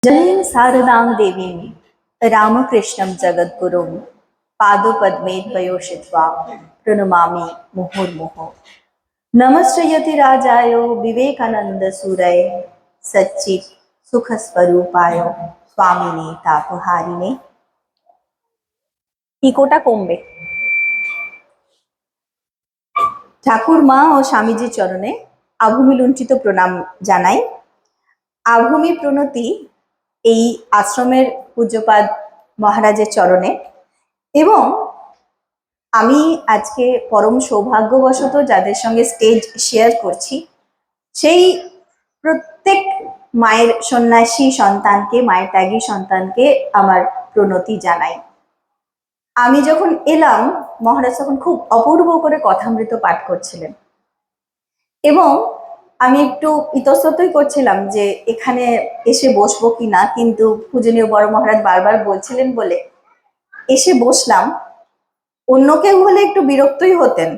जयं शारदां देवीं रामकृष्णं जगद्गुरुं पादपद्मेभ्यो शित्वा प्रणमामि मुहुर्मुहुः। नमश्रयति राजाय विवेकानन्दसूरये सच्चित् सुखस्वरूपाय स्वामिने तापहारिणे। ইকোটা কমবে। ঠাকুর মা ও স্বামীজির চরণে আভূমি লুণ্ঠিত প্রণাম জানাই। আভূমি প্রণতি এই আশ্রমের পূজ্যপাদ মহারাজের চরণে। এবং আমি আজকে পরম সৌভাগ্যবশত যাদের সঙ্গে স্টেজ শেয়ার করছি সেই প্রত্যেক মায়ের সন্ন্যাসী সন্তানকে, মায়ের ত্যাগী সন্তানকে আমার প্রণতি জানাই। আমি যখন এলাম মহারাজ তখন খুব অপূর্ব করে কথামৃত পাঠ করছিলেন এবং আমি একটু ইতস্ততই করছিলাম যে এখানে এসে বসবো কিনা, কিন্তু পূজনীয় বড় মহারাজ বারবার বলছিলেন বলে এসে বসলাম। অন্য কেউ হলে একটু বিরক্তই হতেন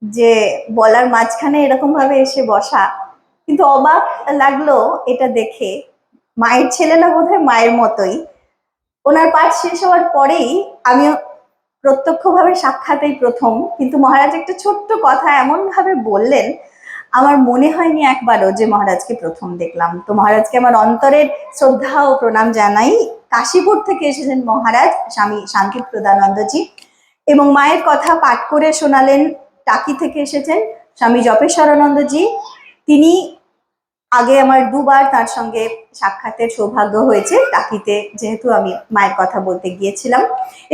যে বলার মাঝখানে এরকম ভাবে এসে বসা, কিন্তু অবাক লাগলো এটা দেখে। মায়ের ছেলে না বোধহয় মায়ের মতোই। ওনার পাঠ শেষ হওয়ার পরেই আমি প্রত্যক্ষভাবে সাক্ষাতেই প্রথম, কিন্তু মহারাজ একটা ছোট্ট কথা এমন ভাবে বললেন আমার মনে হয়নি একবারও যে মহারাজকে প্রথম দেখলাম। তো মহারাজকে আমার অন্তরের শ্রদ্ধা ও প্রণাম জানাই। কাশীপুর থেকে এসেছেন মহারাজ স্বামী শান্তি প্রদানন্দজি এবং মায়ের কথা পাঠ করে শোনালেন। টাকি থেকে এসেছেন স্বামী জপেশ্বরানন্দজি। তিনি আগে আমার দুবার তার সঙ্গে সাক্ষাতের সৌভাগ্য হয়েছে টাকিতে, যেহেতু আমি মায়ের কথা বলতে গিয়েছিলাম।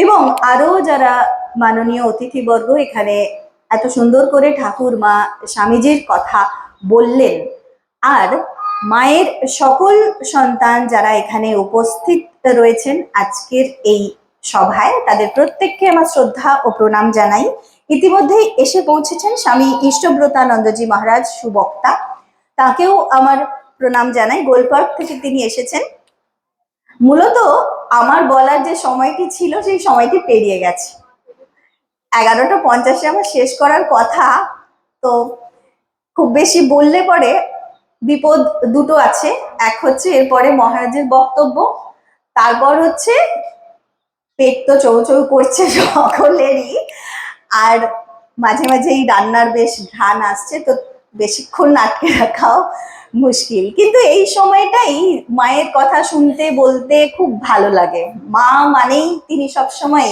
এবং আরো যারা মাননীয় অতিথিবর্গ এখানে এত সুন্দর করে ঠাকুর মা স্বামীজির কথা বললেন, আর মায়ের সকল সন্তান যারা এখানে উপস্থিত রয়েছেন আজকের এই সভায়, তাদের প্রত্যেককে আমার শ্রদ্ধা ও প্রণাম জানাই। ইতিমধ্যেই এসে পৌঁছেছেন স্বামী ইষ্টব্রতানন্দজি মহারাজ সুবক্তা, তাকেও আমার প্রণাম জানাই। গোলপার্ক থেকে তিনি এসেছেন। মূলত আমার বলার যে সময়টি ছিল সেই সময়টি পেরিয়ে গেছে। 11:50 আমার শেষ করার কথা। তো খুব বেশি বললে পরে বিপদ দুটো আছে। এক হচ্ছে এরপরে মহারাজের বক্তব্য, তারপর হচ্ছে পেট তো চৌচৌ করছে সকলেরই, আর মাঝে মাঝে এই রান্নার বেশ ঘ্রাণ আসছে, তো বেশিক্ষণ আটকে রাখাও মুশকিল। কিন্তু এই সময়টাই মায়ের কথা শুনতে বলতে খুব ভালো লাগে। মা মানেই তিনি সবসময়,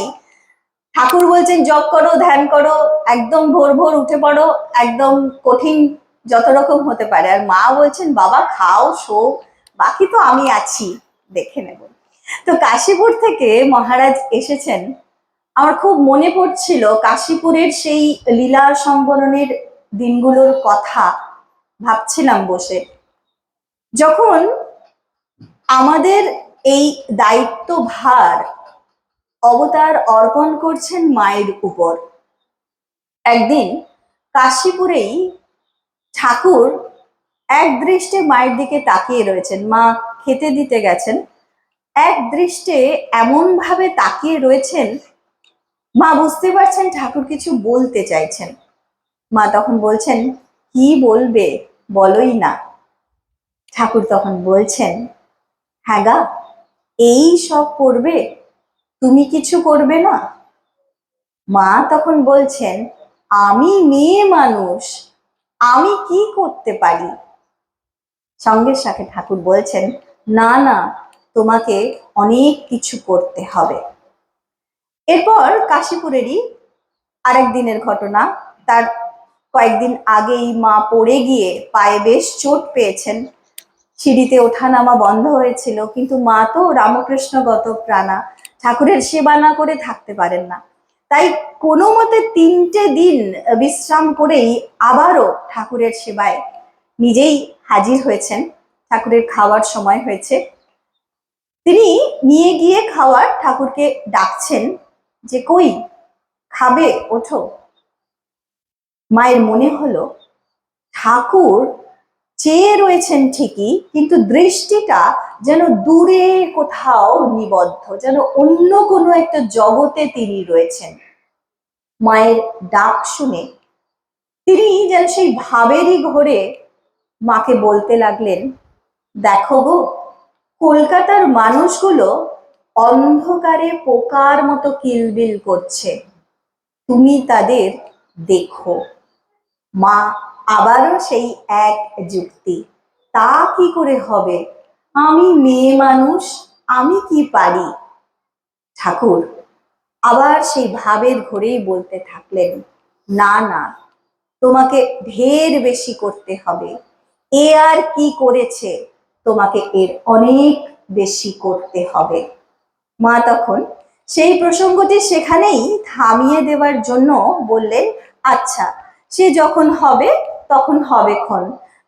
ঠাকুর বলছেন জপ করো, ধ্যান করো, একদম ভোর ভোর উঠে পড়ো, একদম কঠিন যত রকম হতে পারে, আর মা বলছেন বাবা খাও শো, বাকি তো আমি আছি, দেখে নেব। তো কাশীপুর থেকে মহারাজ এসেছেন। আমার খুব মনে পড়ছিল কাশীপুরের সেই লীলা সম্বরণের দিনগুলোর কথা, ভাবছিলাম বসে। যখন আমাদের এই দায়িত্ব ভার অবতার অর্পণ করছেন মায়ের উপর, একদিন কাশীপুরেই ঠাকুর এক দৃষ্টে মায়ের দিকে তাকিয়ে রয়েছেন। মা খেতে দিতে গেছেন, এক দৃষ্টে এমন ভাবে তাকিয়ে রয়েছেন, মা বুঝতে পারছেন ঠাকুর কিছু বলতে চাইছেন। মা তখন বলছেন কি বলবে বলোই না। ঠাকুর তখন বলছেন হ্যাঁ গা, এই সব করবে, তুমি কিছু করবে না। মা তখন বলছেন আমি মেয়ে মানুষ, আমি কি করতে পারি। সঙ্গে সাথে ঠাকুর বলছেন না না, তোমাকে অনেক কিছু করতে হবে। এরপর কাশীপুরেরই আরেক দিনের ঘটনা। তার কয়েকদিন আগেই মা পড়ে গিয়ে পায়ে বেশ চোট পেয়েছেন, সিঁড়িতে ওঠানামা বন্ধ হয়েছিল, কিন্তু মা তো রামকৃষ্ণগত প্রাণা, ঠাকুরের সেবা না করে থাকতে পারেন না। তাই কোনো মতে 3টে দিন বিশ্রাম করেই আবারও ঠাকুরের সেবায় নিজেই হাজির হয়েছেন। ঠাকুরের খাওয়ার সময় হয়েছে, তিনি নিয়ে গিয়ে খাওয়ার ঠাকুরকে ডাকছেন যে কই খাবে, ওঠো। মায়ের মনে হলো ঠাকুর চেয়ে রয়েছেন ঠিকই, কিন্তু দৃষ্টিটা যেন দূরে কোথাও নিবদ্ধ, যেন অন্য কোনো একটা জগতে তিনি রয়েছেন। মায়ের ডাক শুনে তিনি যেন সেই ভাবেরই ঘোরে মাকে বলতে লাগলেন দেখো গো, কলকাতার মানুষগুলো অন্ধকারে পোকার মতো কিলবিল করছে, তুমি তাদের দেখো। মা আবারও সেই এক যুক্তি, তা কি করে হবে, আমি মেয়ে মানুষ, আমি কি পারি। ঠাকুর আবার সেই ভাবের ঘোরেই বলতে থাকলেন, না না, তোমাকে ঢের বেশি করতে হবে, এ আর কি করেছে, তোমাকে এর অনেক বেশি করতে হবে। মা তখন সেই প্রসঙ্গটি সেখানেই থামিয়ে দেওয়ার জন্য বললেন, আচ্ছা সে যখন হবে তখন হবে ক্ষণ,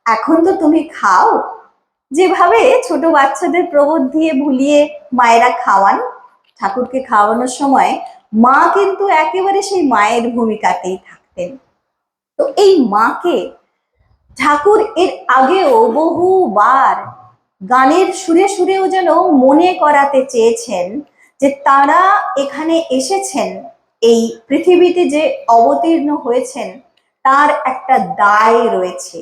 এখন তো তুমি খাও। যেভাবে ছোট বাচ্চাদের প্রবোধ দিয়ে ভুলিয়ে মায়েরা খাওয়ান, ঠাকুরকে খাওয়ানোর সময় মা কিন্তু একেবারে সেই মায়ের ভূমিকাতেই থাকতেন। তো এই মাকে ঠাকুর এর আগেও বহুবার গানের সুরে সুরেও যেন মনে করাতে চেয়েছেন যে তারা এখানে এসেছেন, এই পৃথিবীতে যে অবতীর্ণ হয়েছেন তার একটা দায় রয়েছে।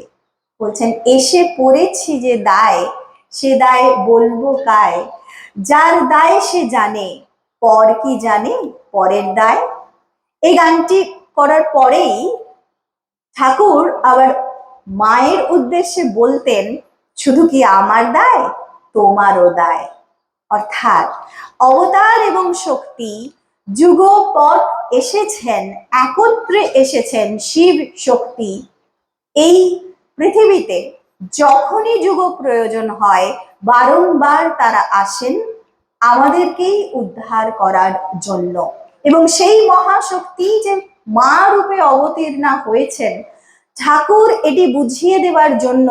বলছেন, এসে পড়েছি যে দায়, সে দায় বলবো কায়, যার দায় সে জানে, পর কি জানে পরের দায়। এই গানটি করার পরেই ঠাকুর আবার মায়ের উদ্দেশ্যে বলতেন, শুধু কি আমার দায়, তোমারও দায়। অর্থাৎ অবতার এবং শক্তি যুগপৎ এসেছেন, একত্রে এসেছেন শিব শক্তি এই পৃথিবীতে। যখনই যুগ প্রয়োজন হয় বারংবার তারা আসেন আমাদেরকেই উদ্ধার করার জন্য। এবং সেই মহাশক্তি যে মা রূপে অবতীর্ণা হয়েছেন, ঠাকুর এটি বুঝিয়ে দেওয়ার জন্য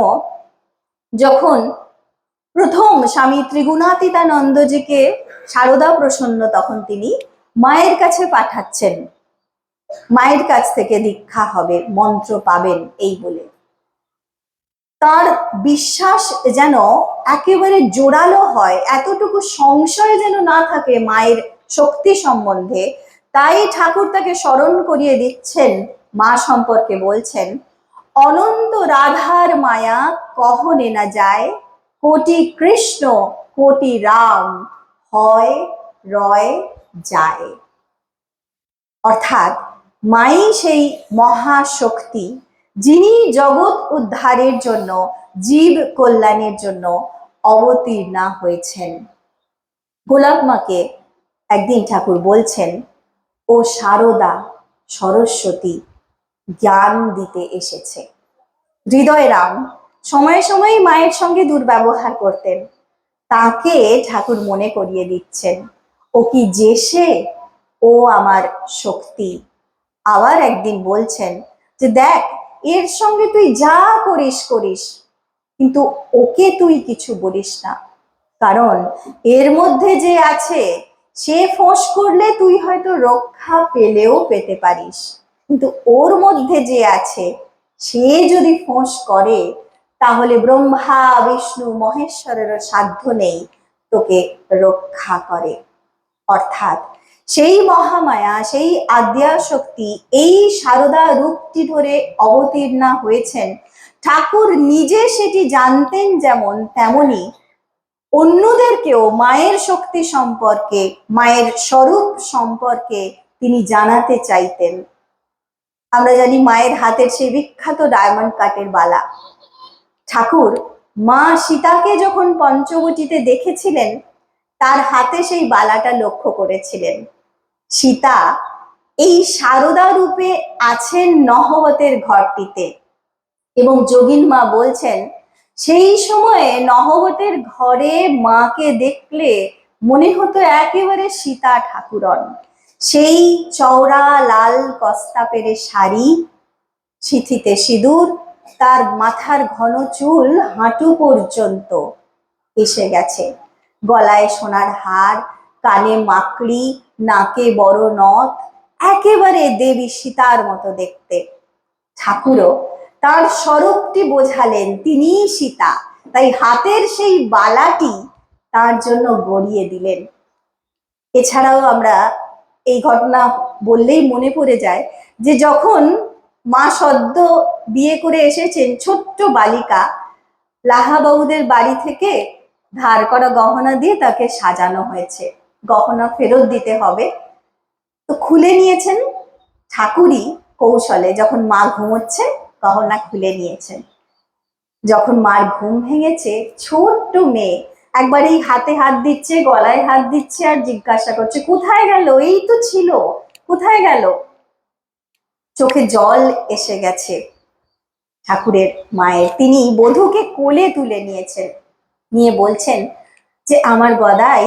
যখন প্রথম স্বামী ত্রিগুণাতীতানন্দজিকে সারদা প্রসন্ন তখন তিনি মায়ের কাছে পাঠাচ্ছেন, মায়ের কাছ থেকে দীক্ষা হবে, মন্ত্র পাবেন এই বলে। তার বিশ্বাস যেন একেবারে জোরালো হয়, এতটুকু সংশয় যেন না থাকে মায়ের শক্তি সম্বন্ধে। তাই ঠাকুর তাকে স্মরণ করিয়ে দিচ্ছেন, মা সম্পর্কে বলছেন, অনন্ত রাধার মায়া কহনে না যায়, কোটি কৃষ্ণ কোটি রাম হয় রয় যায়। অর্থাৎ মাই সেই মহাশক্তি যিনি জগৎ উদ্ধারের জন্য, জীব কল্যাণের জন্য অবতীর্ণা হয়েছেন। গোলাপ মাকে একদিন ঠাকুর বলছেন, ও সারদা সরস্বতী জ্ঞান দিতে এসেছে। হৃদয়রাম সময়ে সময়ে মায়ের সঙ্গে দুর্ব্যবহার করতেন, তাকে ঠাকুর মনে করিয়ে দিচ্ছেন, ও কি যে সে, ও আমার শক্তি। আবার একদিন বলছেন যে দেখ, এর সঙ্গে তুই যা করিস করিস, কিন্তু ওকে তুই কিছু বলিস না, কারণ এর মধ্যে যে আছে সে ফোঁস করলে তুই হয়তো রক্ষা পেলেও পেতে পারিস, কিন্তু ওর মধ্যে যে আছে সে যদি ফোঁস করে তাহলে ব্রহ্মা বিষ্ণু মহেশ্বরেরও সাধ্য নেই তোকে রক্ষা করে। অর্থাৎ সেই মহামায়া, সেই আদ্যা শক্তি এই সারদা রূপটি ধরে অবতীর্ণা হয়েছেন। ঠাকুর নিজে সেটি জানতেন যেমন, তেমনি অন্যদেরকেও মায়ের শক্তি সম্পর্কে, মায়ের স্বরূপ সম্পর্কে তিনি জানাতে চাইতেন। আমরা জানি মায়ের হাতের সেই বিখ্যাত ডায়মন্ড কাটের বালা। ঠাকুর মা সীতাকে যখন পঞ্চবটিতে দেখেছিলেন তার হাতে সেই বালাটা লক্ষ্য করেছিলেন। সীতা এই সারদা রূপে আছেন নহবতের ঘরটিতে, এবং যোগিন মা বলছেন সেই সময়ে নহবতের ঘরে মাকে দেখলে মনে হতো একেবারে সীতা ঠাকুরন। সেই চওড়া লাল কস্তা পেরে শাড়ি, সিথিতে সিঁদুর, তার মাথার ঘন চুল হাঁটু পর্যন্ত এসে গেছে, গলায় সোনার হার, কানে মাকড়ি, নাকে বড় নথ, একেবারে দেবী সীতার মতো দেখতে। ঠাকুরও তার স্বরূপটি বোঝালেন, তিনিই সীতা, তাই হাতের সেই বালাটি তার জন্য গড়িয়ে দিলেন। এছাড়াও আমরা এই ঘটনা বললেই মনে পড়ে যায় যে যখন মা সদ্য বিয়ে করে এসেছেন, ছোট্ট বালিকা লাহাবাবুদের বাড়ি থেকে ধার করা গহনা দিয়ে তাকে সাজানো হয়েছে, গহনা ফেরত দিতে হবে। তো খুলে নিয়েছেন ঠাকুরই কৌশলে, যখন মা ঘুমোচ্ছে গহনা খুলে নিয়েছেন। যখন মার ঘুম ভেঙেছে, ছোট্ট মেয়ে একবারেই হাতে হাত দিচ্ছে, গলায় হাত দিচ্ছে, আর জিজ্ঞাসা করছে কোথায় গেল, এই তো ছিল, কোথায় গেল। চোখে জল এসে গেছে ঠাকুরের মায়ের। তিনি বধূকে কোলে তুলে নিয়েছেন, নিয়ে বলছেন যে আমার গদাই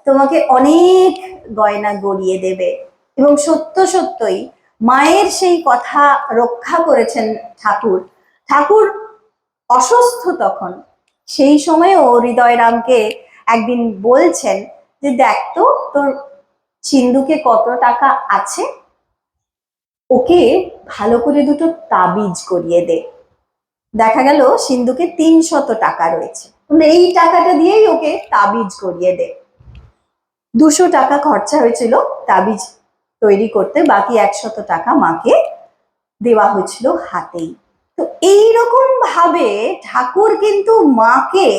তোমাকে অনেক গয়না গড়িয়ে দেবে। এবং সত্য সত্যই মায়ের সেই কথা রক্ষা করেছেন ঠাকুর। ঠাকুর অসুস্থ তখন, সেই সময়েও হৃদয়রামকে একদিন বলছেন যে দেখ তো তোর সিন্ধুকে কত টাকা আছে, ওকে ভালো করে দুটো তাবিজ করিয়ে দে। দেখা গেল সিন্ধুকে 300 টাকা রয়েছে, এই টাকাটা দিয়েই ওকে তাবিজ করিয়ে দে। 200 টাকা খরচা হয়েছিল তাবিজ তৈরি করতে, বাকি 100 টাকা মাকে দেওয়া হয়েছিল হাতেই। তো এইরকম ভাবে ঠাকুর কিন্তু মাকে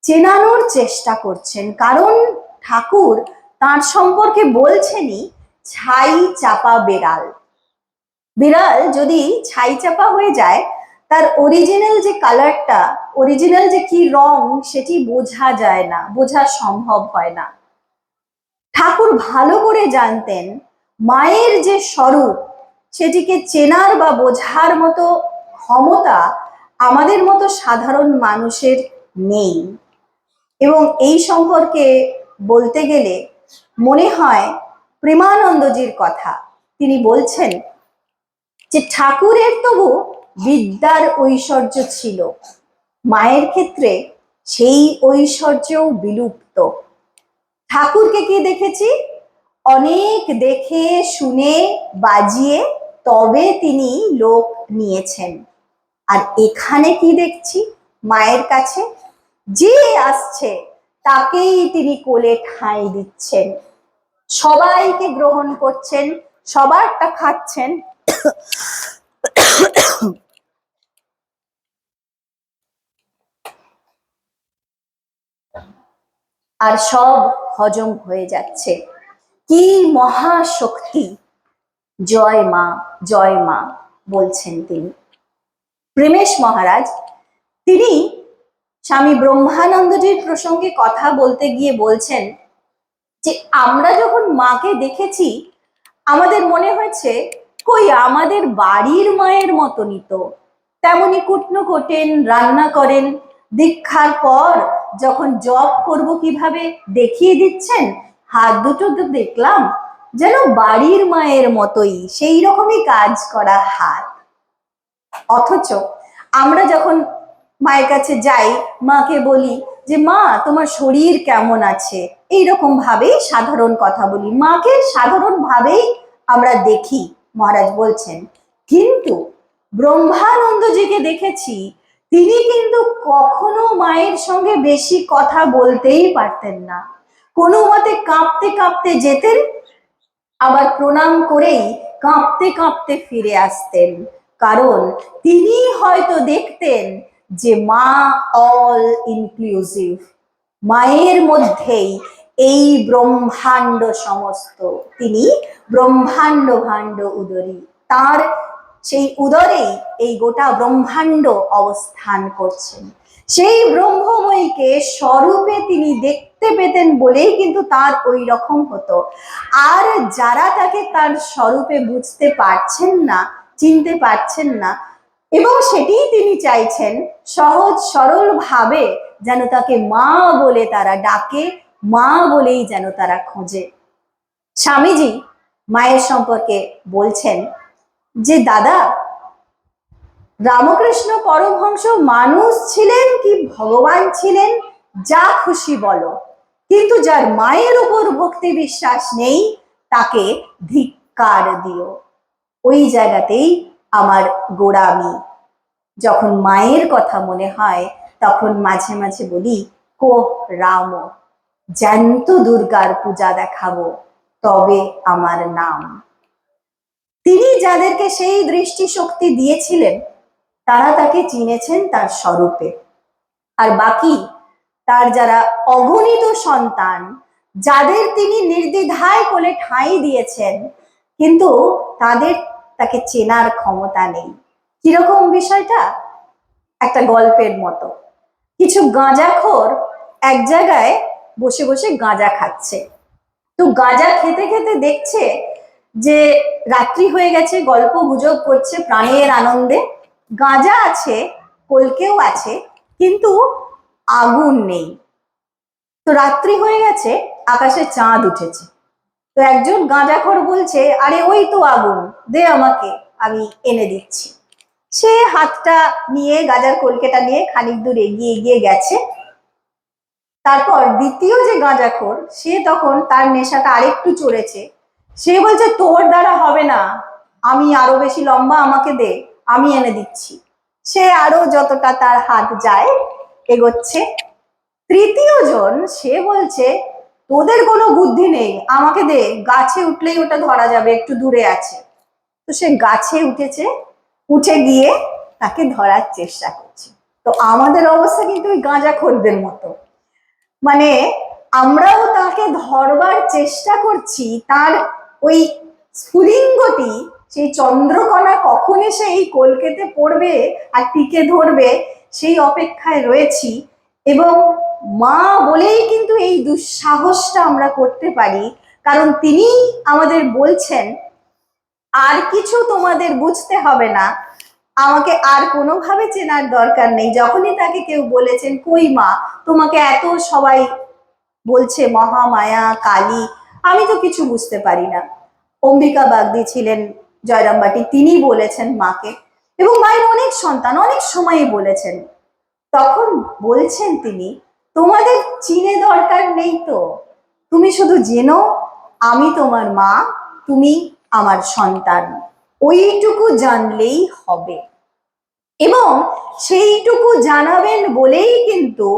চেনানোর চেষ্টা করছেন, কারণ ঠাকুর তার সম্পর্কে বলছেনই ছাই চাপা বেড়াল। বিড়াল যদি ছাই চাপা হয়ে যায়, তার অরিজিনাল যে কালারটা, অরিজিনাল যে কি রং, সেটি বোঝা যায় না, বোঝা সম্ভব হয় না। ঠাকুর ভালো করে জানতেন মায়ের যে স্বরূপ, সেটিকে চেনার বা বোঝার মতো ক্ষমতা আমাদের মতো সাধারণ মানুষের নেই। এবং এই সম্পর্কে বলতে গেলে মনে হয় প্রেমানন্দজির কথা। তিনি বলছেন যে ঠাকুরের তবু বিদ্যার ঐশ্বর্য ছিল, মায়ের ক্ষেত্রে সেই ঐশ্বর্যও বিলুপ্ত। ঠাকুরকে কি দেখেছি, অনেক দেখে শুনে বাজিয়ে তবে তিনি লোক নিয়েছেন। আর এখানে কি দেখছি, মায়ের কাছে যে আসছে তাকেই তিনি কোলে ঠাঁই দিচ্ছেন, সবাইকে গ্রহণ করছেন, সবারটা খাচ্ছেন, আর সব হজম হয়ে যাচ্ছে। কি মহাশক্তি, জয় মা জয় মা বলছেন তিনি। প্রেমেশ মহারাজ তিনি স্বামী ব্রহ্মানন্দজির প্রসঙ্গে কথা বলতে গিয়ে বলছেন যে আমরা যখন মাকে দেখেছি আমাদের মনে হয়েছে কই আমাদের বাড়ির মায়ের মতনই তো, তেমনি কুটনো কোটেন, রান্না করেন, দীক্ষার পর যখন জপ করব কিভাবে দেখিয়ে দিচ্ছেন, হাত দুটো তো দেখলাম যেন বাড়ির মায়ের মতোই, সেই রকমই কাজ করা হাত। অথচ আমরা যখন মায়ের কাছে যাই, মাকে বলি যে মা তোমার শরীর কেমন আছে, এইরকম ভাবেই সাধারণ কথা বলি, মাকে সাধারণ ভাবেই আমরা দেখি, মহারাজ বলছেন। কিন্তু ব্রহ্মানন্দজিকে দেখেছি, তিনি কিন্তু কখনো মায়ের সঙ্গে বেশি কথা বলতেই পারতেন না, কোনো মতে কাঁপতে কাঁপতে যেতেন, আবার প্রণাম করেই কাঁপতে কাঁপতে ফিরে আসতেন। কারণ তিনি হয়তো দেখতেন যে মা অল ইনক্লুসিভ, মায়ের মধ্যেই এই ব্রহ্মাণ্ড সমস্ত, তিনি ব্রহ্মাণ্ড ভাণ্ড উদরী, তার সেই উদরেই এই গোটা ব্রহ্মাণ্ড অবস্থান করছেন। সেই ব্রহ্মময়ীকে স্বরূপে তিনি দেখতে পেতেন বলেই কিন্তু তার ওই রকম হতো। আর যারা তাকে তার স্বরূপে বুঝতে পারছেন না, চিনতে পারছেন না, এবং সেটিই তিনি চাইছেন সহজ সরল ভাবে যেন তাকে মা বলে তারা ডাকে, মা বলেই যেন তারা খোঁজে। স্বামীজি মায়ের সম্পর্কে বলছেন যে দাদা, রামকৃষ্ণ পরমহংস মানুষ ছিলেন কি ভগবান ছিলেন যা খুশি বলো, কিন্তু যার মায়ের উপর ভক্তি বিশ্বাস নেই তাকে ধিক্কার দিও। ওই জায়গাতেই আমার গোড়ামি। যখন মায়ের কথা মনে হয় তখন মাঝে মাঝে বলি কো রাম, জ্যান্ত দুর্গার পূজা দেখাবো তবে আমার নাম। তিনি যাদেরকে সেই দৃষ্টি শক্তি দিয়েছিলেন তারা তাকে চিনেছেন তার স্বরূপে, আর বাকি তার যারা অগণিত সন্তান, যাদের তিনি নির্দ্বিধায় কোলে ঠাঁই দিয়েছেন, কিন্তু তাকে চেনার ক্ষমতা নেই। কিরকম বিষয়টা? একটা গল্পের মতো। কিছু গাঁজাখোর এক জায়গায় বসে বসে গাঁজা খাচ্ছে। তো গাঁজা খেতে খেতে দেখছে যে রাত্রি হয়ে গেছে, গল্প গুজব করছে প্রাণের আনন্দে। গাঁজা আছে, কলকেও আছে, কিন্তু আগুন নেই। তো রাত্রি হয়ে গেছে, আকাশে চাঁদ উঠেছে। তো একজন গাঁজাখোর বলছে, আরে ওই তো আগুন, দে আমাকে, আমি এনে দিচ্ছি। সে হাতটা নিয়ে গাঁজার কলকেটা নিয়ে খানিক দূর এগিয়ে এগিয়ে গেছে। তারপর দ্বিতীয় যে গাঁজাখোর, সে তখন তার নেশাটা আরেকটু চড়েছে। সে বলছে, তোর দ্বারা হবে না, আমি আরো বেশি লম্বা, আমাকে দে, আমি এনে দিচ্ছি। সে আরো যতটা তার হাত যায় এগোচ্ছে। তৃতীয় জন, সে বলছে, তোদের কোনো বুদ্ধি নেই, আমাকে দে, গাছে উঠলেই ওটা ধরা যাবে, একটু দূরে আছে। তো সে গাছে উঠেছে, উঠে গিয়ে তাকে ধরার চেষ্টা করছে। তো আমাদের অবস্থা কিন্তু ওই গাঁজাখোরদের মতো, মানে আমরাও তাকে ধরবার চেষ্টা করছি, তার ওই স্ফুলিঙ্গটি, সেই চন্দ্রকণা কখন এসে এই কলকেতে পড়বে আর টিকে ধরবে সেই অপেক্ষায় রয়েছি। এবং মা বলেই কিন্তু এই দুঃসাহসটা আমরা করতে পারি, কারণ তিনি আমাদের বলছেন, আর কিছু তোমাদের বুঝতে হবে না, আমাকে আর কোনোভাবে চেনার দরকার নেই। যখনই তাকে কেউ বলেছেন, কই মা, তোমাকে এত সবাই বলছে মহামায়া, কালী, আমি তো কিছু বুঝতে পারি না। অম্বিকা বাগদি ছিলেন জয়রামবাটি, তিনি বলেছেন মাকে, এবং মায়ের অনেক সন্তান অনেক সময়ই বলেছেন। তখন বলছেন তিনি, তোমাদের চিনে দরকার নেই তো, তুমি শুধু জেনো আমি তোমার মা, তুমি আমার সন্তান, ওইটুকু জানলেই হবে। এবং সেইটুকু জানাবেন বলেই কিন্তু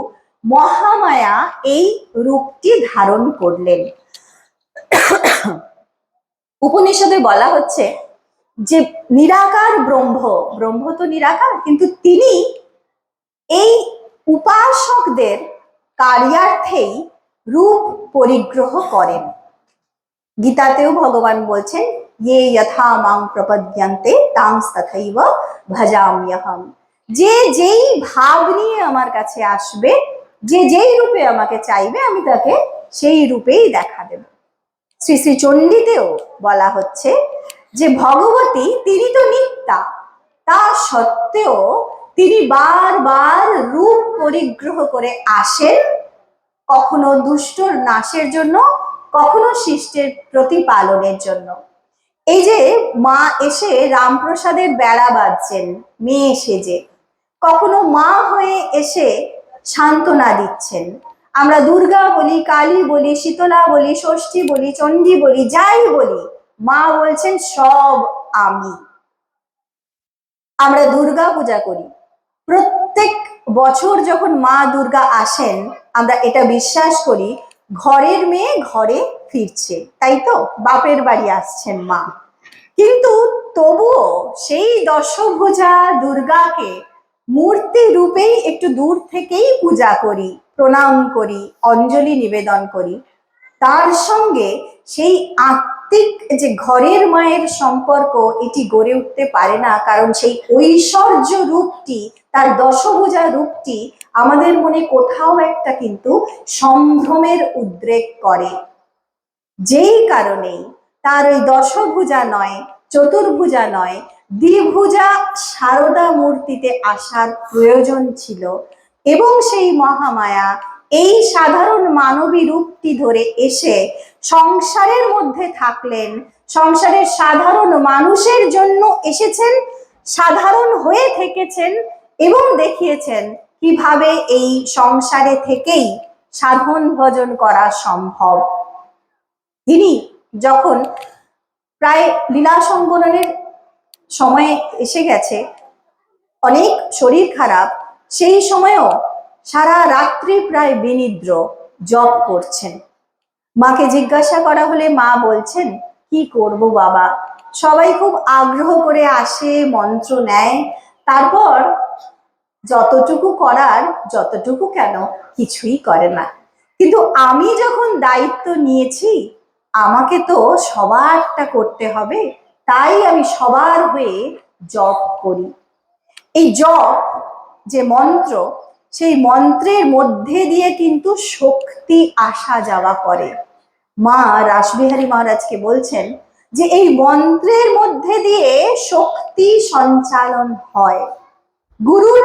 মহামায়া এই রূপটি ধারণ করলেন। উপনিষদে বলা হচ্ছে যে নিরাকার ব্রহ্ম, ব্রহ্ম তো নিরাকার, কিন্তু তিনি এই উপাসকদের কার্যার্থেই রূপ পরিগ্রহ করেন। গীতাতেও ভগবান বলছেন, ইয়ে যথা মাং প্রপদ্যন্তে তাংস তথৈব ভজাম্যহম। যে যেই ভাব নিয়ে আমার কাছে আসবে, যে যেই রূপে আমাকে চাইবে, আমি তাকে সেই রূপেই দেখা দেব। শ্রী শ্রী চণ্ডীতেও বলা হচ্ছে যে ভগবতী তিনি তো নিত্যা, তা সত্ত্বেও তিনি বারবার রূপ পরিগ্রহ করে আসেন, কখনো দুষ্টর নাশের জন্য, কখনো শিষ্টের প্রতিপালনের জন্য। এই যে মা এসে রামপ্রসাদের বেড়া বাঁধছেন মেয়ে সেজে, কখনো মা হয়ে এসে সান্ত্বনা দিচ্ছেন। আমরা দুর্গা বলি, কালী বলি, শীতলা বলি, ষষ্ঠী বলি, চণ্ডী বলি, যাই বলি, মা বলছেন সব আমি। আমরা দুর্গা পূজা করি, প্রত্যেক বছর যখন মা দুর্গা আসেন, আমরা এটা বিশ্বাস করি ঘরের মেয়ে ঘরে ফিরছে, তাই তো, বাপের বাড়ি আসছেন মা। কিন্তু তবুও সেই দশভুজা দুর্গাকে মূর্তি রূপেই একটু দূর থেকেই পূজা করি, প্রণাম করি, অঞ্জলি নিবেদন করি। তার সঙ্গে সেই আত্মিক যে ঘরের মায়ের সম্পর্ক, এটি গড়ে উঠতে পারে না, কারণ সেই ঐশ্বর্য রূপটি, তার দশভুজা রূপটি আমাদের মনে কোথাও একটা কিন্তু সম্ভ্রমের উদ্রেক করে। যেই কারণেই তার ওই দশভুজা নয়, চতুর্ভুজা নয়, দ্বিভুজা সারদা মূর্তিতে আসার প্রয়োজন ছিল। এবং সেই মহামায়া এই সাধারণ মানবী রূপটি ধরে এসে সংসারের মধ্যে থাকলেন, সংসারের সাধারণ মানুষের জন্য এসেছেন, সাধারণ হয়ে থেকেছেন এবং দেখিয়েছেন কিভাবে এই সংসারে থেকেই সাধন ভজন করা সম্ভব। তিনি যখন প্রায় লীলা সম্বরণের সময় এসে গেছে, অনেক শরীর খারাপ, সেই সময়ও সারা রাত্রি প্রায় বিনিদ্র জপ করছেন। মাকে জিজ্ঞাসা করা হলে মা বলছেন, কি করব বাবা, সবাই খুব আগ্রহ করে আসে, মন্ত্র নেয়, তারপর যতটুকু করার, যতটুকু কেন কিছুই করে না। কিন্তু আমি যখন দায়িত্ব নিয়েছি, আমাকে তো সবারটা করতে হবে, তাই আমি সবার হয়ে জপ করি। এই জপ যে মন্ত্র, সেই মন্ত্রের মধ্যে দিয়ে কিন্তু শক্তি আসা যাওয়া করে। মা রাসবিহারী মহারাজকে বলছেন যে এই মন্ত্রের মধ্যে দিয়ে শক্তি সঞ্চালন হয়। গুরুর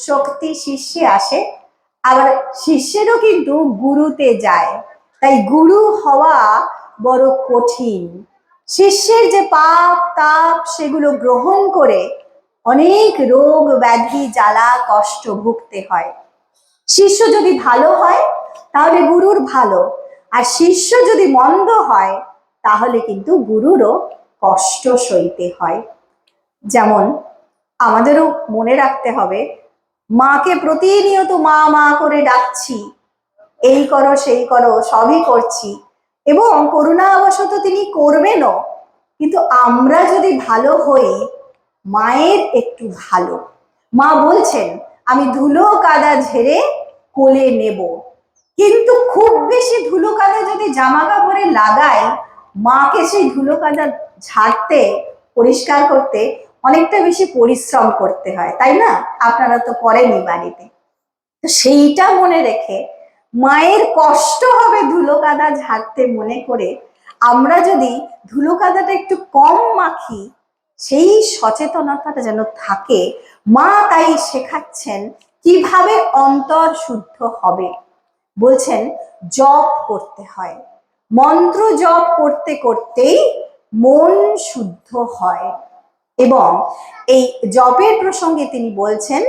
শক্তি শিষ্যে আসে, আবার শিষ্যেরও কিন্তু গুরুতে যায়। তাই গুরু হওয়া বড় কঠিন। শিষ্যের যে পাপ তাপ সেগুলো গ্রহণ করে অনেক রোগ ব্যাধি জ্বালা কষ্ট ভুগতে হয়। শিষ্য যদি ভালো হয় তাহলে গুরুর ভালো, আর শিষ্য যদি মন্দ হয় তাহলে কিন্তু গুরুরও কষ্ট সইতে হয়। যেমন আমাদেরও মনে রাখতে হবে, মাকে প্রতিনিয়ত মা মা করে ডাকছি, এই করো সেই করো সবই করছি, এবং করুণাবশত তিনি করবেনও। কিন্তু আমরা যদি ভালো হই, মায়ের একটু ভালো। মা বলছেন আমি ধুলো কাদা ঝেড়ে কোলে নেব, কিন্তু খুব বেশি ধুলো কাদা যদি জামা কাপড়ে লাগাই, মাকে সেই ধুলো কাদা ঝাড়তে পরিষ্কার করতে অনেকটা বেশি পরিশ্রম করতে হয়, তাই না? আপনারা তো করেনই বাড়িতে। তো সেইটা মনে রেখে, মায়ের কষ্ট হবে ধুলো কাদা ঝাড়তে মনে করে আমরা যদি ধুলো কাদাটা একটু কম মাখি, সেই সচেতনতাটা যেন থাকে। মা তাই শেখাচ্ছেন কিভাবে অন্তর শুদ্ধ হবে। বলছেন জপ করতে হয়, মন্ত্র জপ করতে করতেই মন শুদ্ধ হয়। এবং এই জপের প্রসঙ্গে তিনি বলছেন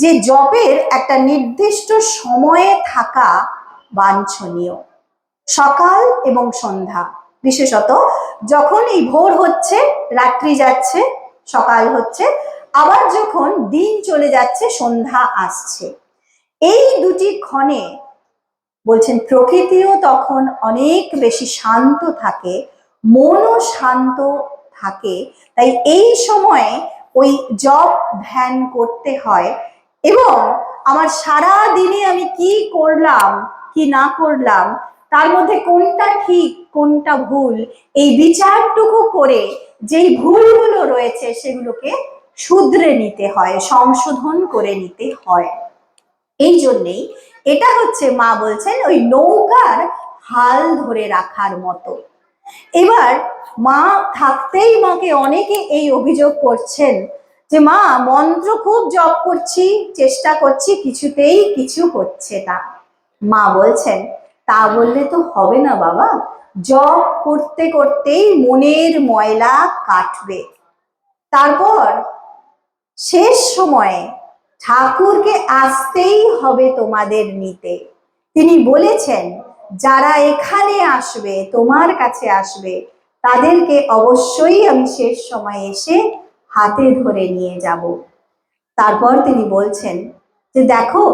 যে জপের একটা নির্দিষ্ট সময়ে থাকা বাঞ্ছনীয়। সকাল এবং সন্ধ্যা, বিশেষত যখন এই ভোর হচ্ছে রাত্রি যাচ্ছে সকাল হচ্ছে, আবার যখন দিন চলে যাচ্ছে সন্ধ্যা আসছে, এই দুটি ক্ষণে বলছেন প্রকৃতিও তখন অনেক বেশি শান্ত থাকে, মনও শান্ত থাকে। তাই এই সময়ে ওই জপ ধ্যান করতে হয়। এবং আমার সারা দিনে আমি কি করলাম কি না করলাম, তার মধ্যে কোনটা ঠিক কোনটা ভুল, এই বিচারটুকু করে যেই ভুলগুলো রয়েছে সেগুলোকে শুধরে নিতে হয়, সংশোধন করে নিতে হয়। এই জন্যেই এটা হচ্ছে মা বলছেন ওই নৌকার হাল ধরে রাখার মতো। এবার মা থাকতেই মাকে অনেকে এই অভিযোগ করছেন যে মা মন্ত্র খুব জপ করছি, চেষ্টা করছি, কিছুতেই কিছু হচ্ছে না। মা বলছেন তা বললে তো হবে না বাবা, জপ করতে করতেই মনের ময়লা কাটবে, তারপর শেষ সময়ে ঠাকুরকে আসতেই হবে তোমাদের নিতে। তিনি বলেছেন যারা এখানে আসবে, তোমার কাছে আসবে, তাদেরকে অবশ্যই আমি শেষ সময়ে এসে হাতে ধরে নিয়ে যাব। তারপর তিনি বলছেন যে দেখো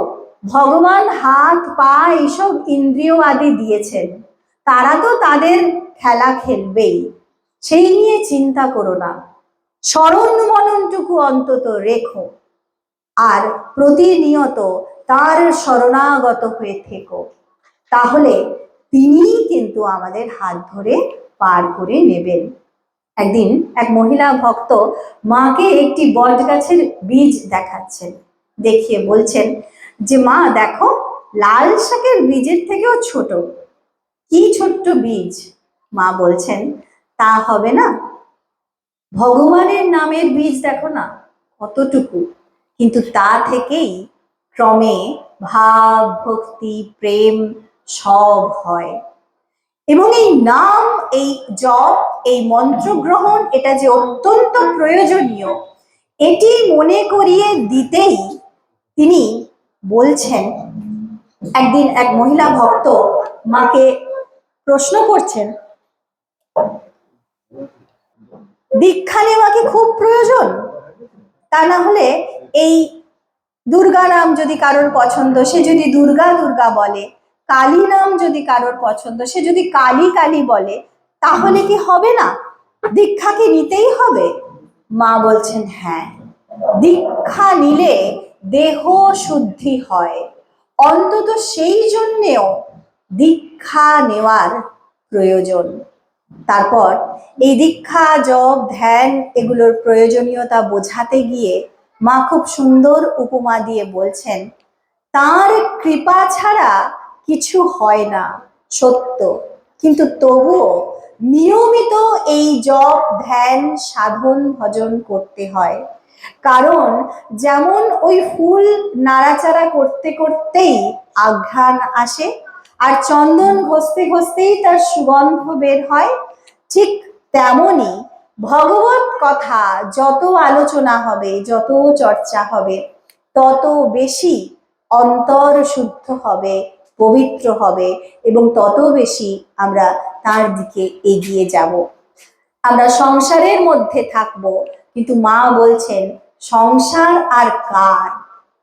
ভগবান হাত পা এইসব ইন্দ্রিয় আদি দিয়েছেন, তারা তো তাদের খেলা খেলবেই, সেই নিয়ে চিন্তা করো না, স্মরণ মননটুকু অন্তত রেখো, আর প্রতিনিয়ত তার শরণাগত হয়ে থেকো, তাহলে তিনি কিন্তু আমাদের হাত ধরে পার করে নেবেন। একদিন এক মহিলা ভক্ত মাকে একটি বট গাছের বীজ দেখাচ্ছেন, দেখিয়ে বলছেন যে মা দেখো লাল শাকের বীজের থেকেও ছোট, কি ছোট্ট বীজ। মা বলছেন তা হবে না, ভগবানের নামের বীজ দেখো না কতটুকু, কিন্তু তা থেকেই ক্রমে ভাব ভক্তি প্রেম সব হয়। এবং এই নাম, এই জপ, এই মন্ত্র গ্রহণ, এটা যে অত্যন্ত প্রয়োজনীয়, এটি মনে করিয়ে দিতেই তিনি বলছেন, একদিন এক মহিলা ভক্ত মাকে প্রশ্ন করছেন দীক্ষা নেওয়া কি খুব প্রয়োজন, তা না হলে এই দুর্গা নাম যদি কারোর পছন্দ সে যদি দুর্গা দুর্গা বলে, কালী নাম যদি কারোর পছন্দ সে যদি কালী কালী বলে, তাহলে কি হবে না, দীক্ষা কি নিতেই হবে? মা বলছেন হ্যাঁ, দীক্ষা নিলে দেহ শুদ্ধি হয়, অন্তত সেই জন্যেও দীক্ষা নেওয়ার প্রয়োজন। তারপর এই দীক্ষা, জপ, ধ্যান এগুলোর প্রয়োজনীয়তা বোঝাতে গিয়ে মা খুব সুন্দর উপমা দিয়ে বলছেন, তার কৃপা ছাড়া কিছু হয় না সত্য, কিন্তু তবুও নিয়মিত এই জপ, ধ্যান, সাধন, ভজন করতে হয়। কারণ যেমন ওই ফুল নাড়াচাড়া করতে করতেই আঘ্রাণ আসে, আর চন্দন ঘষতে ঘষতেই তার সুগন্ধ বের হয়, ঠিক তেমনি ভগবত কথা যত আলোচনা হবে, যত চর্চা হবে, তত বেশি অন্তর শুদ্ধ হবে, পবিত্র হবে, এবং তত বেশি আমরা তার দিকে এগিয়ে যাব। আমরা সংসারের মধ্যে থাকবো, কিন্তু মা বলছেন সংসার আর কার,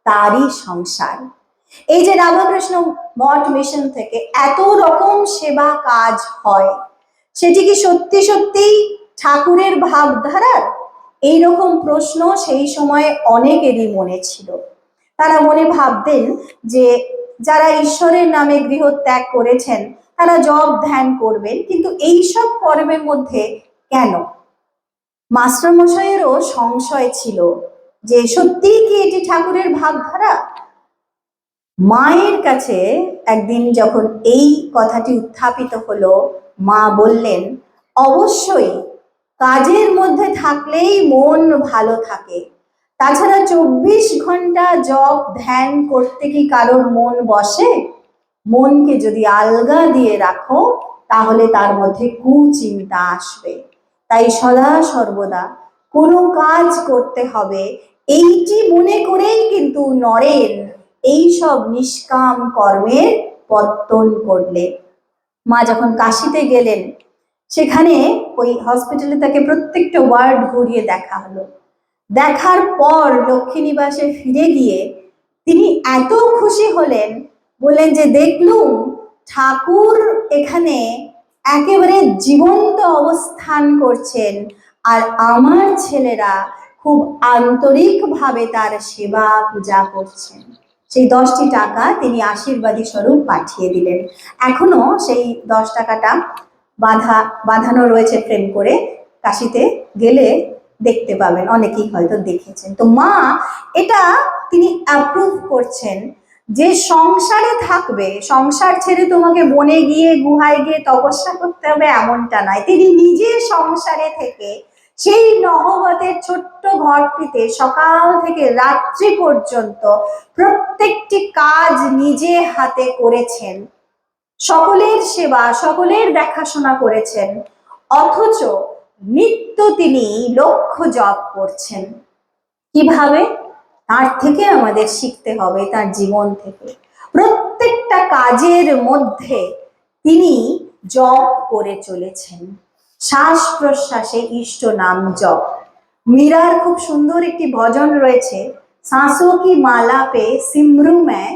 তারই সংসার। এই যে রামকৃষ্ণ মঠ মিশন থেকে এত রকম সেবা কাজ হয়, সেটি কি সত্যি সত্যি ঠাকুরের ভাবধারার? এইরকম প্রশ্ন সেই সময় অনেকেরই মনে ছিল। তারা মনে ভাবতেন যে যারা ঈশ্বরের নামে গৃহত্যাগ করেছেন তারা জপ ধ্যান করবেন, কিন্তু এইসব কর্মের মধ্যে কেন? মাস্টারমশাইয়েরও সংশয় ছিল যে সত্যিই কি এটি ঠাকুরের ভাবধারা। মায়ের কাছে একদিন যখন এই কথাটি উত্থাপিত হলো, মা বললেন, অবশ্যই কাজের মধ্যে থাকলেই মন ভালো থাকে, তাছাড়া 24 ঘন্টা জপ ধ্যান করতে কি কারোর মন বসে? মনকে যদি আলগা দিয়ে রাখো তাহলে তার মধ্যে কুচিন্তা আসবে। তাই সদা সর্বদা কোনো কাজ করতে হবে এইটি মনে করেই কিন্তু নরেন এই সব নিষ্কাম কর্মের পত্তন করলে। মা যখন কাশিতে গেলেন, সেখানে ওই হসপিটালে তাকে প্রত্যেকটা ওয়ার্ড ঘুরিয়ে দেখা হলো। দেখার পর লক্ষ্মীনিবাসে ফিরে গিয়ে তিনি এত খুশি হলেন, বললেন যে দেখলুম ঠাকুর এখানে একেবারে জীবন্ত অবস্থান করছেন, আর আমার ছেলেরা খুব আন্তরিকভাবে তার সেবা পূজা করছেন। সেই 10টি টাকা তিনি আশীর্বাদী স্বরূপ পাঠিয়ে দিলেন। এখনো সেই 10 টাকাটা বাঁধানো রয়েছে ফ্রেম করে, কাশিতে গেলে দেখতে পাবেন, অনেকেই হয়তো দেখেছেন। তো মা এটা তিনি অ্যাপ্রুভ করছেন যে সংসারে থাকবে, সংসার ছেড়ে তোমাকে বনে গিয়ে গুহায় গিয়ে তপস্যা করতে হবে এমনটা নয়। তিনি নিজে সংসারে থেকে সেই নহবতের ছোট্ট ঘরটিতে সকাল থেকে রাত্রি পর্যন্ত প্রত্যেকটি কাজ নিজে হাতে করেছেন, সকলের সেবা, সকলের দেখাশোনা করেছেন, অথচ নিত্য তিনি লক্ষ্য জপ করছেন। কিভাবে? তার থেকে আমাদের শিখতে হবে, তার জীবন থেকে। প্রত্যেকটা কাজের মধ্যে তিনি জপ করে চলেছেন, শ্বাস প্রশ্বাসে ইষ্ট নাম জপ। মীরার খুব সুন্দর একটি ভজন রয়েছে, सांसों की माला पे सिमरू मैं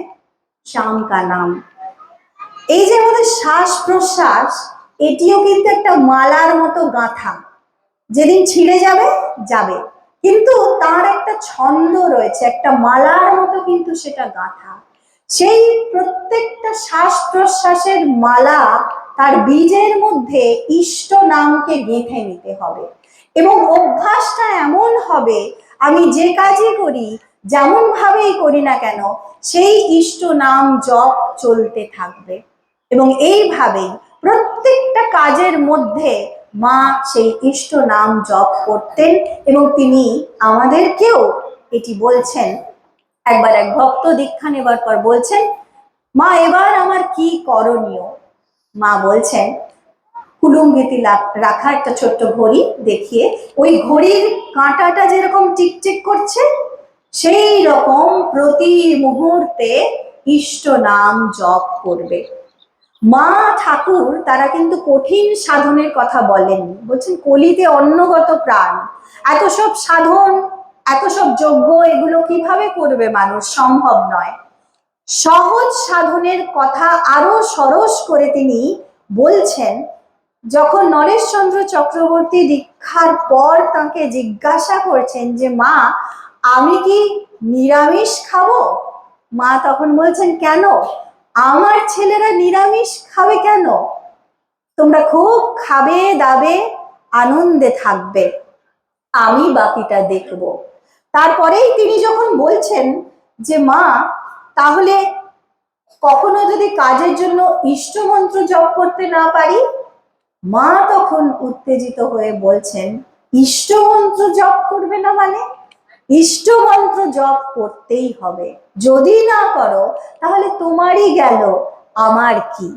श्याम का नाम। এই যে আমাদের শ্বাস প্রশ্বাস, এটিও কিন্তু একটা মালার মতো গাঁথা, যেদিন ছিঁড়ে যাবে যাবে, কিন্তু তার একটা ছন্দ রয়েছে, একটা মালার মতো কিন্তু সেটা গাঁথা। সেই প্রত্যেকটা শ্বাস প্রশ্বাসের মালা, তার বীজের মধ্যে ইষ্ট নামকে গেঁথে নিতে হবে, এবং অভ্যাসটা এমন হবে আমি যে কাজই করি, যেমন ভাবেই করি না কেন, সেই ইষ্ট নাম জপ চলতে থাকবে। এবং এইভাবেই প্রত্যেকটা কাজের মধ্যে মা সেই ইষ্ট নাম জপ করতেন, এবং তিনি আমাদেরকেও এটি বলছেন। একবার এক ভক্ত দীক্ষা নেবার পর বলছেন, মা এবার আমার কি করণীয়? মা বলছেন, কুলুঙ্গিতে রাখা একটা ছোট্ট ঘড়ি দেখিয়ে, ওই ঘড়ির কাঁটাটা যেরকম টিকটিক করছে, সেই রকম প্রতি মুহূর্তে ইষ্ট নাম জপ করবে। মা ঠাকুর তারা কিন্তু কঠিন সাধনের কথা বলেননি, বলছেন কলিতে অন্নগত প্রাণ, এত সব সাধন, এত সব যজ্ঞ, এগুলো কিভাবে করবে মানুষ? সম্ভব নয়। সহজ সাধনের কথা আরো সরস করে তিনি বলছেন। যখন নরেশচন্দ্র চক্রবর্তী দীক্ষার পর তাকে জিজ্ঞাসা করছেন যে মা আমি কি নিরামিষ খাবো? মা তখন বলছেন, কেন? আমার ছেলেরা নিরামিষ খাবে কেন? তোমরা খুব খাবে দাবে, আনন্দে থাকবে, আমি বাকিটা দেখব। তারপরেই তিনি যখন বলছেন যে মা, তাহলে কখনো যদি কাজের জন্য ইষ্টমন্ত্র জপ করতে না পারি? মা তখন উত্তেজিত হয়ে বলছেন, ইষ্টমন্ত্র জপ করবে না মানে? ইষ্টমন্ত্র জপ করতেই হবে, যদি না করো তাহলে তোমারই গেল, আমার কি?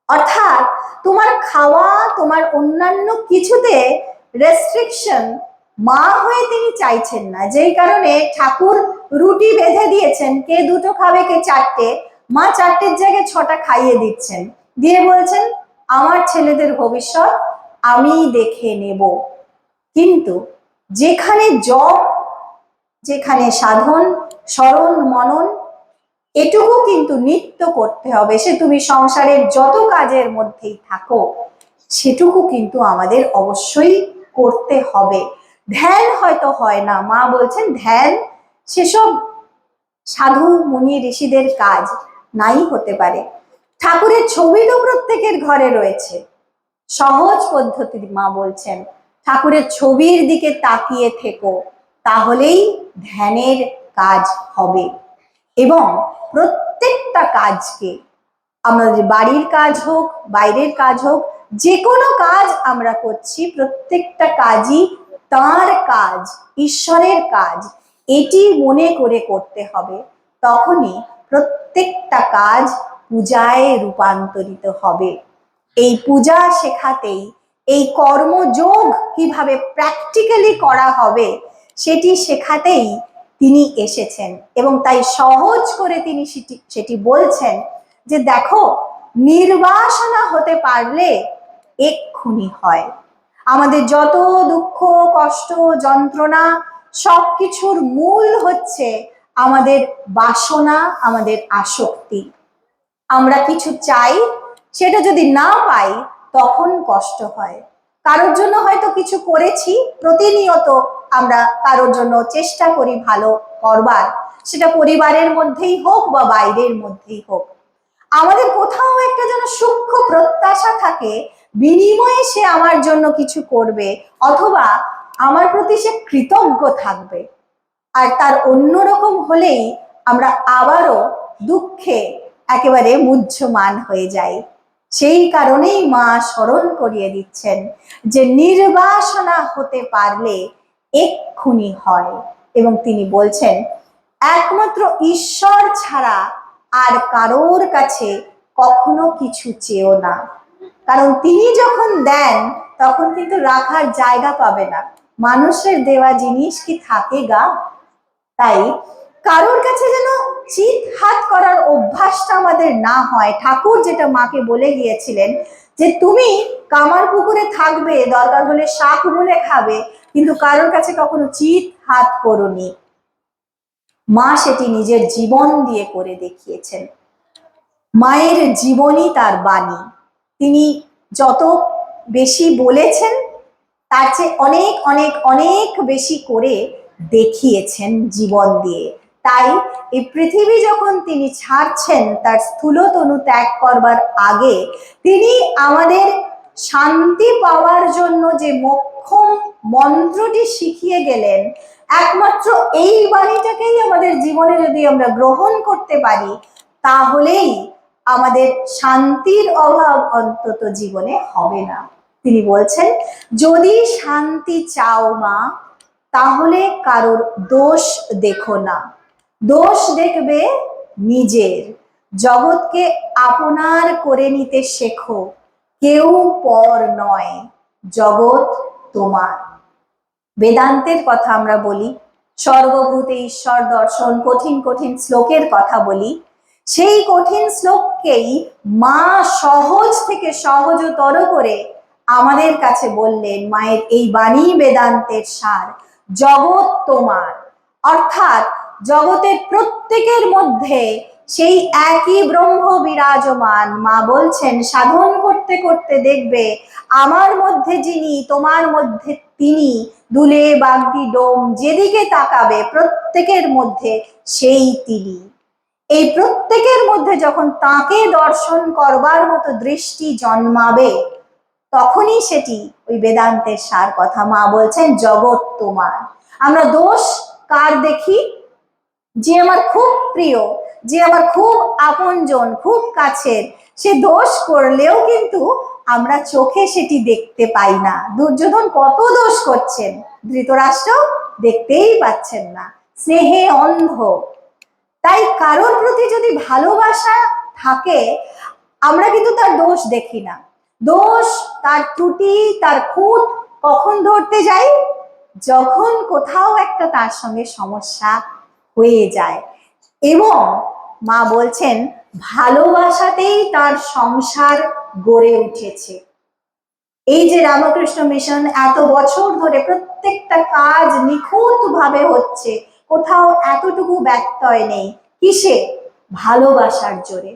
অর্থাৎ তোমার খাওয়া, তোমার অন্যান্য কিছুতে রেস্ট্রিকশন মা হয়ে তিনি চাইছেন না, যেই কারণে ঠাকুর রুটি বেঁধে দিয়েছেন, কে দুটো খাবে কে চারটে, মা চারটের জায়গায় ছটা খাইয়ে দিচ্ছেন, দিয়ে বলছেন আমার ছেলেদের ভবিষ্যৎ আমি দেখে নেব। কিন্তু যেখানে জপ, যেখানে সাধন, স্মরণ, মনন, এটুকু কিন্তু নিত্য করতে হবে, সে তুমি সংসারের যত কাজের মধ্যেই থাকো, সেটুকু কিন্তু আমাদের অবশ্যই করতে হবে। ধ্যান হয়তো হয় না, মা বলছেন ধ্যান সেসব সাধু মুনি ঋষিদের কাজ, নাই হতে পারে। ঠাকুরের ছবি তো প্রত্যেকের ঘরে রয়েছে, সহজ পদ্ধতি মা বলছেন, ঠাকুরের ছবির দিকে তাকিয়ে থেকো, তাহলেই ধ্যানের কাজ হবে। এবং প্রত্যেকটা কাজকে, আমাদের বাড়ির কাজ হোক, বাইরের কাজ হোক, যে কোনো কাজ আমরা করছি, প্রত্যেকটা কাজই তাঁর কাজ, ঈশ্বরের কাজ, এটি মনে করে করতে হবে। তখনই প্রত্যেকটা কাজ পূজায় রূপান্তরিত হবে। এই পূজা শেখাতেই, এই কর্মযোগ কিভাবে প্র্যাকটিক্যালি করা হবে সেটি শেখাতেই তিনি এসেছেন। এবং তাই সহজ করে তিনি সেটি বলছেন যে দেখো, নির্বাসনা হতে পারলে এক্ষুনি হয়। আমাদের যত দুঃখ, কষ্ট, যন্ত্রণা, সবকিছুর মূল হচ্ছে আমাদের বাসনা, আমাদের আসক্তি। আমরা কিছু চাই, সেটা যদি না পাই তখন কষ্ট হয়। কারোর জন্য হয়তো কিছু করেছি, প্রতিনিয়ত আমরা কারোর জন্য চেষ্টা করি ভালো করবার, সেটা পরিবারের মধ্যেই হোক বা বাইরের মধ্যেই হোক, আমাদের কোথাও একটা যেন সূক্ষ্ম প্রত্যাশা থাকে, বিনিময়ে সে আমার জন্য কিছু করবে, অথবা আমার প্রতি সে কৃতজ্ঞ থাকবে। আর তার অন্যরকম হলেই আমরা আবারও দুঃখে একেবারে মুহ্যমান হয়ে যাই। সেই কারণেই মা স্মরণ করিয়ে দিচ্ছেন যে নির্বাসনা হতে পারলে এক্ষুনি হয়। এবং তিনি বলছেন একমাত্র ঈশ্বর ছাড়া আর কারোর কাছে কখনো কিছু চেও না, কারণ তিনি যখন দেন তখন কিন্তু রাখার জায়গা পাবে না। মানুষের দেওয়া জিনিস কি থাকে গা? তাই কারোর কাছে যেন চিৎ হাত করার অভ্যাসটা আমাদের না হয়। ঠাকুর যেটা মাকে বলে গিয়েছিলেন যে তুমি কামার পুকুরে থাকবে, দরকার হলে শাক বলে খাবে, কিন্তু কারোর কাছে কখনো চিৎ হাত করোনি। মা সেটি নিজের জীবন দিয়ে করে দেখিয়েছেন। মায়ের জীবনই তার বাণী। তিনি যত বেশি বলেছেন তার চেয়ে অনেক অনেক অনেক বেশি করে দেখিয়েছেন জীবন দিয়ে। তাই এই পৃথিবী যখন তিনি ছাড়ছেন, তার স্থূলতনু ত্যাগ করবার আগে তিনি আমাদের শান্তি পাওয়ার জন্য যে মোক্ষম মন্ত্রটি শিখিয়ে গেলেন, একমাত্র এই বাণীটাকেই আমাদের জীবনে যদি আমরা গ্রহণ করতে পারি, তাহলেই আমাদের শান্তির অভাব অন্তত জীবনে হবে না। তিনি বলছেন যদি শান্তি চাও মা, তাহলে কারোর দোষ দেখো না, দোষ দেখবে নিজের। জগৎকে আপনার করে নিতে শেখো, কেউ পর নয়, জগৎ তোমার। বেদান্তের কথা আমরা বলি, সর্বভূতে ঈশ্বর দর্শন, কঠিন কঠিন শ্লোকের কথা বলি, সেই কঠিন শ্লোককেই মা সহজ থেকে সহজতর করে আমাদের কাছে বললেন। মায়ের এই বাণী বেদান্তের সার, জগৎ তোমার। অর্থাৎ জগতের প্রত্যেকের মধ্যে সেই একই ব্রহ্ম বিরাজমান। মা বলছেন সাধন করতে করতে দেখবে আমার মধ্যে যিনি, তোমার মধ্যে তিনি, দুলে বাগদি ডোম যেদিকে তাকাবে প্রত্যেকের মধ্যে সেই তিনি। এই প্রত্যেকের মধ্যে যখন তাকে দর্শন করবার মতো দৃষ্টি জন্মাবে, তখনই সেটি ওই বেদান্তের সার কথা। মা বলছেন জগৎ তোমার। আমরা দোষ কার দেখি? যে আমার খুব প্রিয়, যে আমার খুব আপনজন, খুব কাছের, সে দোষ করলেও কিন্তু আমরা চোখে সেটি দেখতে পাই না। দুর্যোধন কত দোষ করছেন, ধৃতরাষ্ট্র দেখতেই পাচ্ছেন না, স্নেহে অন্ধ। তাই কারোর প্রতি যদি ভালোবাসা থাকে, আমরা কিন্তু তার দোষ দেখি না। দোষ, তার ত্রুটি, তার খুঁত কখন ধরতে যাই? যখন কোথাও একটা তার সঙ্গে সমস্যা হয়ে যায়। এবং মা বলছেন ভালোবাসাতেই তার সংসার গড়ে উঠেছে। এই যে রামকৃষ্ণ মিশন এত বছর ধরে প্রত্যেকটা কাজ নিখুঁত ভাবে হচ্ছে, কোথাও এতটুকু ব্যত্যয় নেই, কিসে? ভালোবাসার জোরে।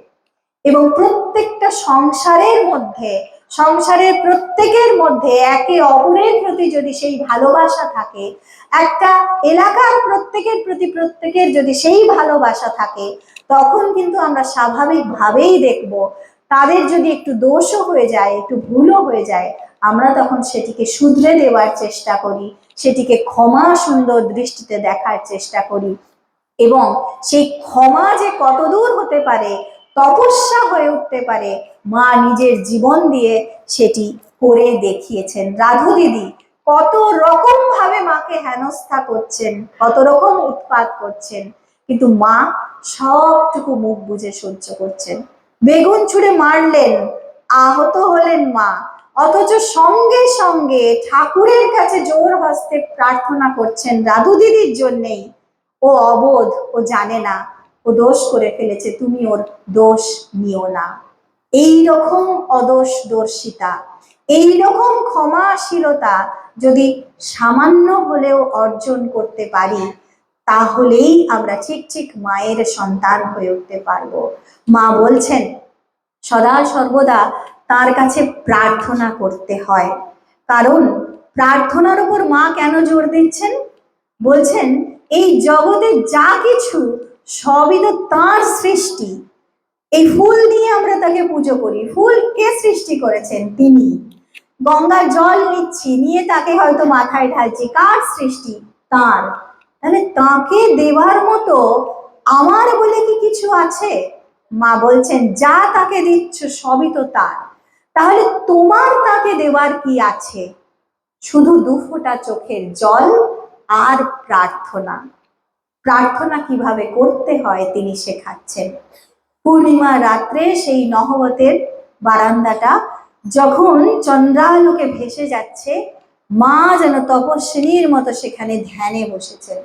এবং প্রত্যেকটা সংসারের মধ্যে, সংসারের প্রত্যেকের মধ্যে একে অপরের প্রতি যদি সেই ভালোবাসা থাকে, একটা এলাকার প্রত্যেকের প্রতি প্রত্যেকের যদি সেই ভালোবাসা থাকে, তখন কিন্তু আমরা স্বাভাবিকভাবেই দেখব তাদের যদি একটু দোষও হয়ে যায়, একটু ভুলও হয়ে যায়, আমরা তখন সেটিকে শুধরে দেওয়ার চেষ্টা করি, সেটিকে ক্ষমা সুন্দর দৃষ্টিতে দেখার চেষ্টা করি। এবং সেই ক্ষমা যে কতদূর হতে পারে, তপস্যা হয়ে উঠতে পারে, মা নিজের জীবন দিয়ে সেটি করে দেখিয়েছেন। রাধু দিদি কত রকম ভাবে মাকে হেনস্থা করছেন, কত রকম উৎপাত করছেন, কিন্তু মা সবটুকু মুখ বুজে সহ্য করছেন। বেগুন ছুঁড়ে মারলেন, আহত হলেন মা, অথচ সঙ্গে সঙ্গে ঠাকুরের কাছে জোর হস্তে প্রার্থনা করছেন রাধু দিদির জন্যেই। ও অবোধ, ও জানে না, ও দোষ করে ফেলেছে, তুমি ওর দোষ নিও না। এই রকম অদোষ দর্শিতা, এই রকম ক্ষমাশীলতা যদি সামান্য হলেও অর্জন করতে পারি, তাহলেই আমরা ঠিক ঠিক মায়ের সন্তান হয়ে উঠতে পারবো। মা বলছেন সদা সর্বদা তার কাছে প্রার্থনা করতে হয়। কারণ প্রার্থনার উপর মা কেন জোর দিচ্ছেন? বলছেন এই জগতে যা কিছু সবই তো তাঁর সৃষ্টি। এই ফুল দিয়ে আমরা তাকে পুজো করি, ফুল কে সৃষ্টি করেছেন? তিনি। গঙ্গার জল নিচ্ছি, নিয়ে তাকে হয়তো মাথায় ঢালছি, কার সৃষ্টি? তার। তাহলে তাকে দেওয়ার মতো আমার বলে কি কিছু আছে? মা বলছেন যা তাকে দিচ্ছ সবই তো তার। তাহলে তোমার তাকে দেওয়ার কি আছে? শুধু দুফোঁটা চোখের জল আর প্রার্থনা। প্রার্থনা কিভাবে করতে হয় তিনি শেখাচ্ছেন। পূর্ণিমা রাত্রে সেই নহবতের বারান্দাটা যখন চন্দ্রালোকে ভেসে যাচ্ছে, মা যেন তপস্বিনীর মতো সেখানে ধ্যানে বসেছেন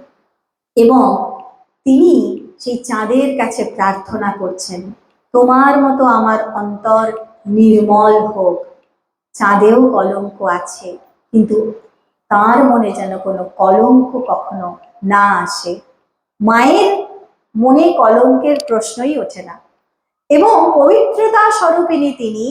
এবং তিনি সেই চাঁদের কাছে প্রার্থনা করছেন, তোমার মতো আমার অন্তর নির্মল হোক। চাঁদেও কলঙ্ক আছে, কিন্তু তার মনে যেন কোনো কলঙ্ক কখনো না আসে। মায়ের মনে কলঙ্কের প্রশ্নই ওঠে না। এবং পবিত্রতা স্বরূপিনী তিনি,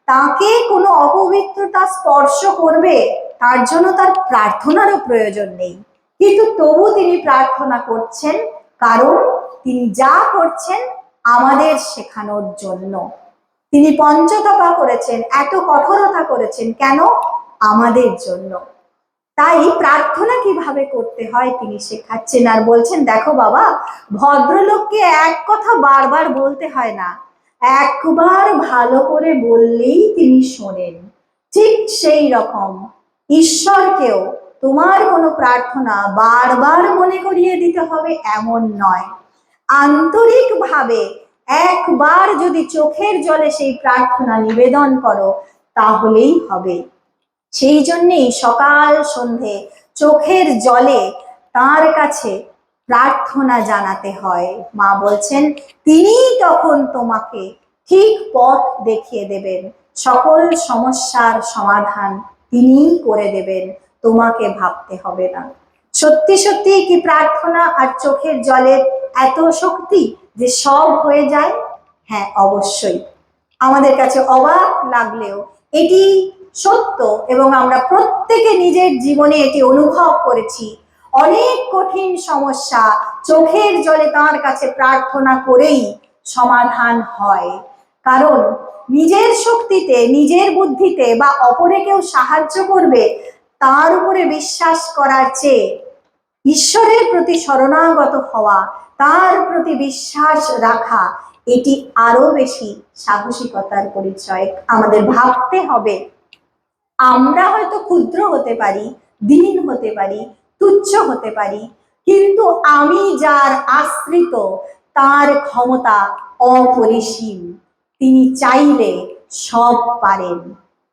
তাকে কোনো অপবিত্রতা স্পর্শ করবে তার জন্য তার প্রার্থনারও প্রয়োজন নেই, কিন্তু তবু তিনি প্রার্থনা করছেন, কারণ তিনি যা করছেন আমাদের শেখানোর জন্য। তিনি পঞ্চতপা করেছেন, এত কঠোরতা করেছেন কেন? আমাদের জন্য। তাই প্রার্থনা কিভাবে করতে হয় তিনি শেখাচ্ছেন, আর বলছেন দেখো বাবা, ভদ্রলোককে এক কথা বারবার বলতে হয় না, একবার ভালো করে বললেই তিনি শোনেন। ঠিক সেই রকম ঈশ্বরকেও তোমার কোনো প্রার্থনা বারবার মনে করিয়ে দিতে হবে এমন নয়, আন্তরিকভাবে একবার যদি চোখের জলে সেই প্রার্থনা নিবেদন করো তাহলেই হবে। সেই জন্যেই সকাল সন্ধে চোখের জলে তার কাছে প্রার্থনা জানাতে হয়। মা বলছেন তিনি তখন তোমাকে ঠিক পথ দেখিয়ে দেবেন, সকল সমস্যার সমাধান তিনিই করে দেবেন, তোমাকে ভাবতে হবে না। সত্যি সত্যি কি প্রার্থনা আর চোখের জলের এত শক্তি যে সব হয়ে যায়? হ্যাঁ, অবশ্যই। আমাদের কাছে অবাক লাগলেও এটি সত্য এবং আমরা প্রত্যেকে নিজের জীবনে এটি অনুভব করেছি। অনেক কঠিন সমস্যা চোখের জলে তার কাছে প্রার্থনা করেই সমাধান হয়। কারণ নিজের শক্তিতে, নিজের বুদ্ধিতে বা অপরে কেউ সাহায্য করবে তার উপরে বিশ্বাস করার চেয়ে ঈশ্বরের প্রতি শরণাগত হওয়া, তার প্রতি বিশ্বাস রাখা, এটি আরো বেশি সাহসিকতার পরিচয়। আমাদের ভাবতে হবে, আমরা হয়তো ক্ষুদ্র হতে পারি, দীন হতে পারি, তুচ্ছ হতে পারি, কিন্তু আমি যার আশ্রিত তার ক্ষমতা অপরিসীম। তিনি চাইলে সব পারেন।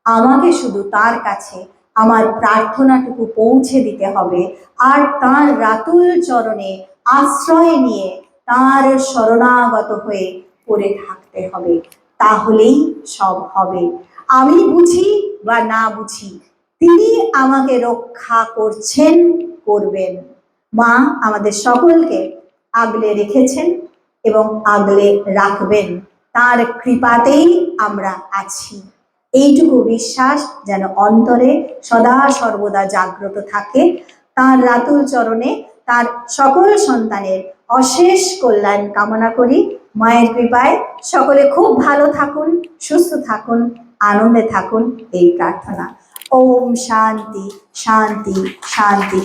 আমাকে শুধু তার কাছে আমার প্রার্থনাটুকু পৌঁছে দিতে হবে আর তার রাতুল চরণে আশ্রয় নিয়ে তার শরণাগত হয়ে পড়ে থাকতে হবে। তাহলেই সব হবে। আমি বুঝি বা না বুঝি, তিনি আমাকে রক্ষা করছেন, করবেন। মা আমাদের সকলকে আগলে রেখেছেন এবং আগলে রাখবেন। তার কৃপাতেই আমরা আছি, এইটুকু বিশ্বাস যেন অন্তরে সদা সর্বদা জাগ্রত থাকে। তার রাতুল চরণে তার সকল সন্তানের অশেষ কল্যাণ কামনা করি। মায়ের কৃপায় সকলে খুব ভালো থাকুন, সুস্থ থাকুন, আনন্দে থাকুন, এই প্রার্থনা। ওম শান্তি শান্তি শান্তি।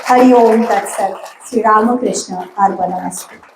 হরি ওম তৎসৎ। শ্রী রামকৃষ্ণ अर्पणमस्तु।